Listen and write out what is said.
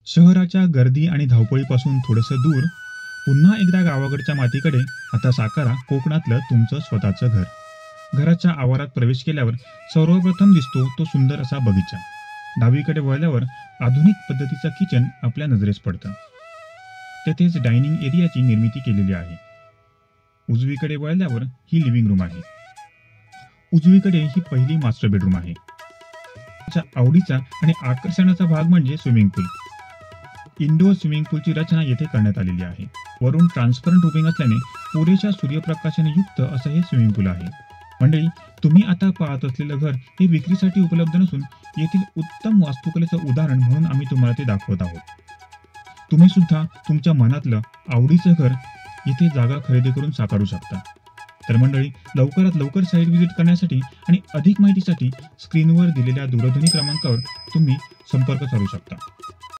शहराच्या गर्दी आणि धावपळीपासून थोडंसं दूर, पुन्हा एकदा गावाकडच्या मातीकडे. आता साकारा कोकणातलं तुमचं स्वतःचं घर. घराच्या आवारात प्रवेश केल्यावर सर्वप्रथम दिसतो तो सुंदर असा बगीचा. डावीकडे वळल्यावर आधुनिक पद्धतीचं किचन आपल्या नजरेस पडतं. तेथेच डायनिंग एरियाची निर्मिती केलेली आहे. उजवीकडे वळल्यावर ही लिव्हिंग रूम आहे. उजवीकडे ही पहिली मास्टर बेडरूम आहे. त्याच्या आवडीचा आणि आकर्षणाचा भाग म्हणजे स्विमिंग पूल. इंडोर स्विमिंग पूलची रचना येथे करण्यात आलेली आहे. वरून ट्रान्सपरंट रुबिंग असल्याने पुरेशा सूर्यप्रकाशाने युक्त असं हे स्विमिंग पूल आहे. मंडळी, तुम्ही आता पाहत असलेलं घर हे विक्रीसाठी उपलब्ध नसून येथील उत्तम वास्तुकलेचं उदाहरण म्हणून आम्ही तुम्हाला ते दाखवत आहोत. तुम्ही सुद्धा तुमच्या मनातलं आवडीचं घर येथे जागा खरेदी करून साकारू शकता. तर मंडळी, लवकरात लवकर साईट व्हिजिट करण्यासाठी आणि अधिक माहितीसाठी स्क्रीनवर दिलेल्या दूरध्वनी क्रमांकावर तुम्ही संपर्क साधू शकता.